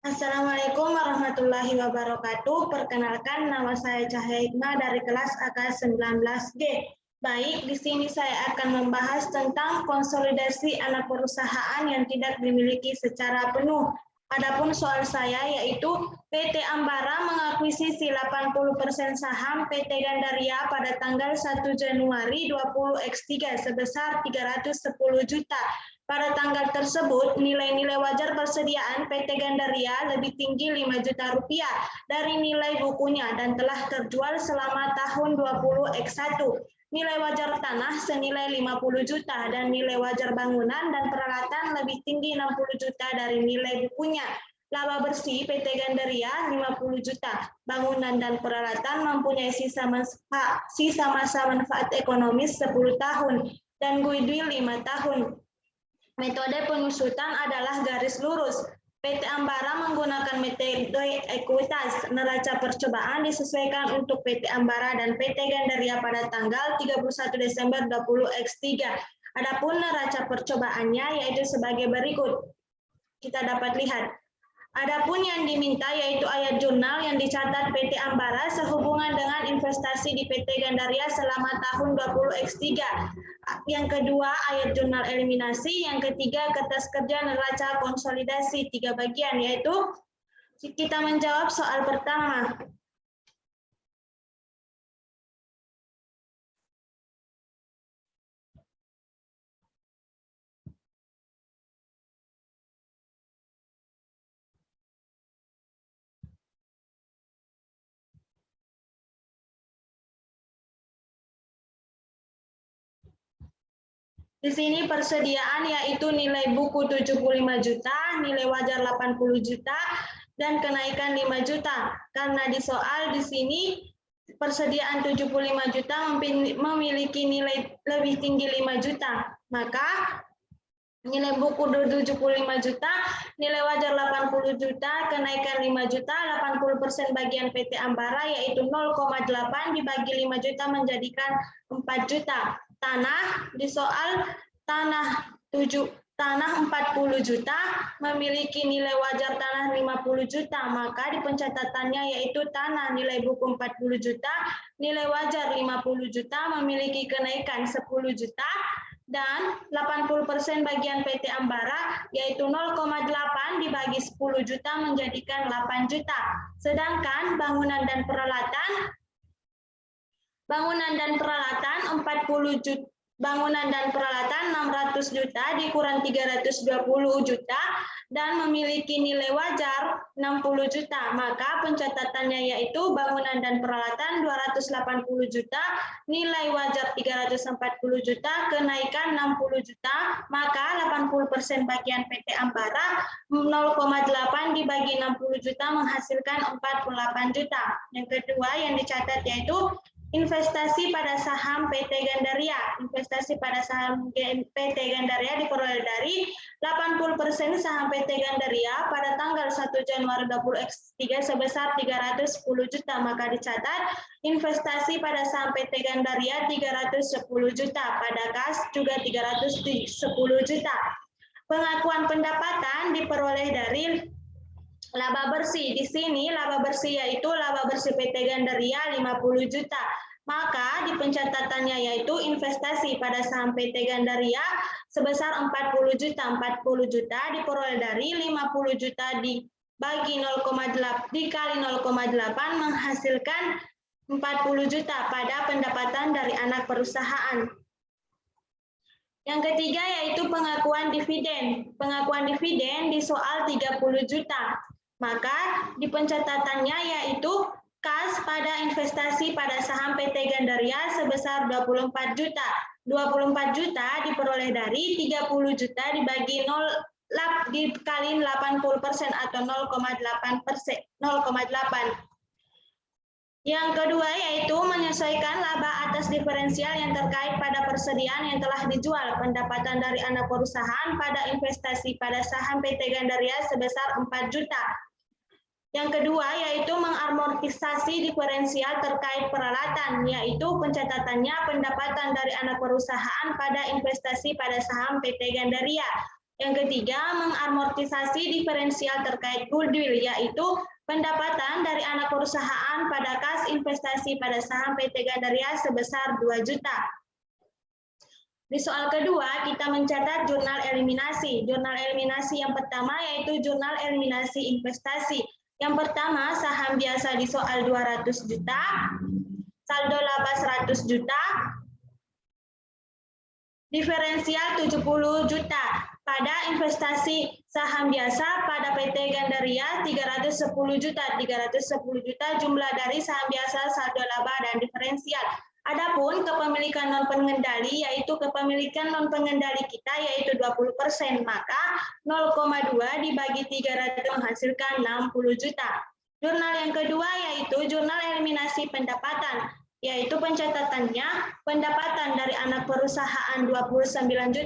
Assalamualaikum warahmatullahi wabarakatuh. Perkenalkan, nama saya Cahaya Hikmah dari kelas AK 19G. Baik, di sini saya akan membahas tentang konsolidasi anak perusahaan yang tidak dimiliki secara penuh. Adapun soal saya yaitu PT Ambara mengakuisisi 80% saham PT Gandaria pada tanggal 1 Januari 20X3 sebesar 310 juta. Pada tanggal tersebut, nilai-nilai wajar persediaan PT Gandaria lebih tinggi 5 juta rupiah dari nilai bukunya dan telah terjual selama tahun 20X1. Nilai wajar tanah senilai 50 juta dan nilai wajar bangunan dan peralatan lebih tinggi 60 juta dari nilai bukunya. Laba bersih PT Gandaria 50 juta. Bangunan dan peralatan mempunyai sisa masa manfaat ekonomis 10 tahun dan goodwill 5 tahun. Metode pengusutan adalah garis lurus. PT Ambara menggunakan metode ekuitas. Neraca percobaan disesuaikan untuk PT Ambara dan PT Gandaria pada tanggal 31 Desember 20X3. Adapun neraca percobaannya yaitu sebagai berikut. Kita dapat lihat. Adapun yang diminta yaitu ayat jurnal yang dicatat PT Ambara sehubungan dengan investasi di PT Gandaria selama tahun 20X3. Yang kedua, ayat jurnal eliminasi. Yang ketiga, kertas kerja neraca konsolidasi. 3 bagian, yaitu kita menjawab soal pertama. Di sini persediaan yaitu nilai buku 75 juta, nilai wajar 80 juta, dan kenaikan 5 juta. Karena di soal di sini persediaan 75 juta memiliki nilai lebih tinggi 5 juta. Maka nilai buku 75 juta, nilai wajar 80 juta, kenaikan 5 juta, 80% bagian PT Ambara yaitu 0,8 dibagi 5 juta menjadikan 4 juta. Tanah di soal tanah 40 juta memiliki nilai wajar tanah 50 juta, maka di pencatatannya yaitu tanah nilai buku 40 juta, nilai wajar 50 juta memiliki kenaikan 10 juta dan 80% bagian PT Ambara yaitu 0,8 dibagi 10 juta menjadikan 8 juta. Sedangkan bangunan dan peralatan 40 juta, bangunan dan peralatan 600 juta dikurang 320 juta dan memiliki nilai wajar 60 juta. Maka pencatatannya yaitu bangunan dan peralatan 280 juta, nilai wajar 340 juta, kenaikan 60 juta, maka 80% bagian PT Ambara 0,8 dibagi 60 juta menghasilkan 48 juta. Yang kedua yang dicatat yaitu investasi pada saham PT Gandaria. Investasi pada saham PT Gandaria diperoleh dari 80% saham PT Gandaria pada tanggal 1 Januari 2023 sebesar 310 juta. Maka dicatat investasi pada saham PT Gandaria 310 juta. Pada kas juga 310 juta. Pengakuan pendapatan diperoleh dari laba bersih. Di sini laba bersih yaitu laba bersih PT Gandaria 50 juta. Maka di pencatatannya yaitu investasi pada saham PT Gandaria sebesar 40 juta. 40 juta diperoleh dari 50 juta dibagi 0,8 dikali 0,8 menghasilkan 40 juta pada pendapatan dari anak perusahaan. Yang ketiga yaitu pengakuan dividen. Pengakuan dividen di soal 30 juta. Maka di pencatatannya yaitu kas pada investasi pada saham PT Gandaria sebesar 24 juta. 24 juta diperoleh dari 30 juta dibagi 0 dikali 80% atau 0,8%. Yang kedua yaitu menyesuaikan laba atas diferensial yang terkait pada persediaan yang telah dijual. Pendapatan dari anak perusahaan pada investasi pada saham PT Gandaria sebesar 4 juta. Yang kedua yaitu mengamortisasi diferensial terkait peralatan, yaitu pencatatannya pendapatan dari anak perusahaan pada investasi pada saham PT Gandaria. Yang ketiga, mengamortisasi diferensial terkait goodwill, yaitu pendapatan dari anak perusahaan pada kas investasi pada saham PT Gandaria sebesar 2 juta. Di soal kedua, kita mencatat jurnal eliminasi. Jurnal eliminasi yang pertama yaitu jurnal eliminasi investasi. Yang pertama, saham biasa di soal 200 juta, saldo laba 100 juta, diferensial 70 juta. Pada investasi saham biasa pada PT Gandaria 310 juta. 310 juta jumlah dari saham biasa, saldo laba, dan diferensial. Adapun kepemilikan non pengendali yaitu kepemilikan non pengendali kita yaitu 20%, maka 0,2 dibagi 300 menghasilkan 60 juta. Jurnal yang kedua yaitu jurnal eliminasi pendapatan, yaitu pencatatannya pendapatan dari anak perusahaan 29.200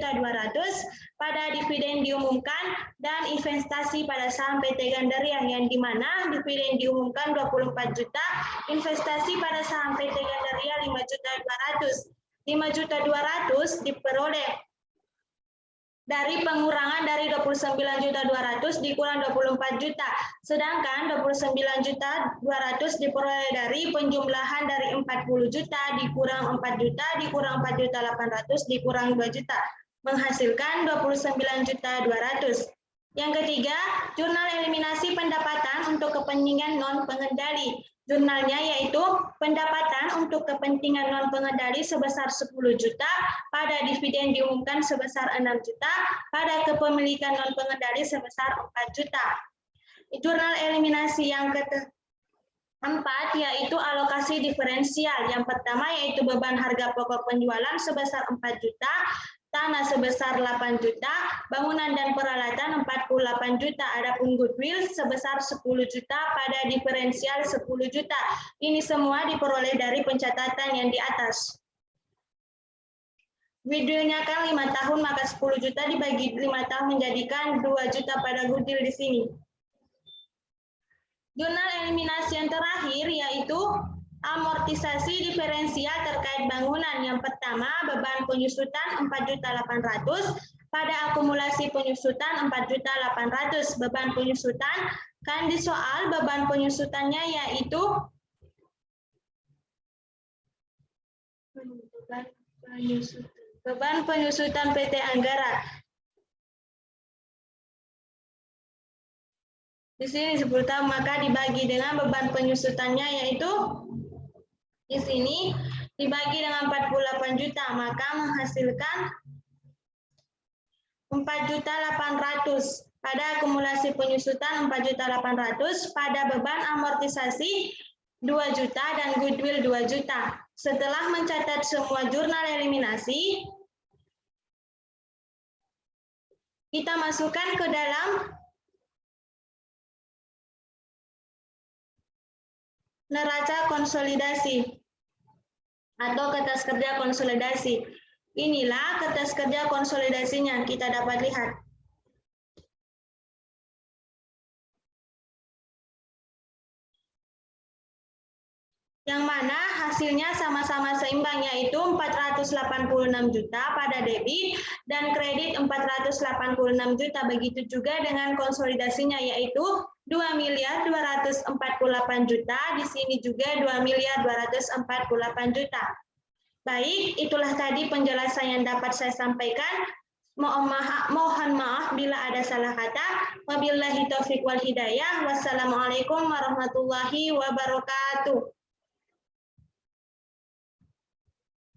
pada dividen diumumkan dan investasi pada saham PT Gandaria yang dimana dividen diumumkan 24 juta, investasi pada saham PT Gandaria 5.200. 5.200 diperoleh dari pengurangan dari 29.200 dikurang 24 juta. Sedangkan 29.200 diperoleh dari penjumlahan dari 40 juta dikurang 4 juta dikurang 4.800 dikurang 2 juta. Menghasilkan 29.200. Yang ketiga, jurnal eliminasi pendapatan untuk kepentingan non pengendali. Jurnalnya yaitu pendapatan untuk kepentingan non pengendali sebesar 10 juta, pada dividen diumumkan sebesar 6 juta, pada kepemilikan non pengendali sebesar 4 juta. Jurnal eliminasi yang keempat yaitu alokasi diferensial. Yang pertama yaitu beban harga pokok penjualan sebesar 4 juta, tanah sebesar 8 juta, bangunan dan peralatan 48 juta, adapun goodwill sebesar 10 juta pada diferensial 10 juta. Ini semua diperoleh dari pencatatan yang di atas. Goodwill-nya kan 5 tahun, maka 10 juta dibagi 5 tahun menjadikan 2 juta pada goodwill di sini. Jurnal eliminasi yang terakhir yaitu amortisasi diferensial terkait bangunan. Yang pertama, beban penyusutan 4.800, pada akumulasi penyusutan 4.800. Beban penyusutan kan di soal beban penyusutannya yaitu beban penyusutan PT Anggara. Di sini 10 tahun, maka dibagi dengan beban penyusutannya yaitu di sini dibagi dengan 48 juta, maka menghasilkan 4.800. Pada akumulasi penyusutan 4.800, pada beban amortisasi 2 juta dan goodwill 2 juta. Setelah mencatat semua jurnal eliminasi, kita masukkan ke dalam neraca konsolidasi atau kertas kerja konsolidasi. Inilah kertas kerja konsolidasinya, kita dapat lihat. Yang mana hasilnya sama-sama seimbang, yaitu 486 juta pada debit dan kredit 486 juta. Begitu juga dengan konsolidasinya, yaitu 2.248 juta. Di sini juga 2.248 juta. Baik, itulah tadi penjelasan yang dapat saya sampaikan. Mohon maaf bila ada salah kata. Wabillahi taufiq wal hidayah. Wassalamualaikum warahmatullahi wabarakatuh.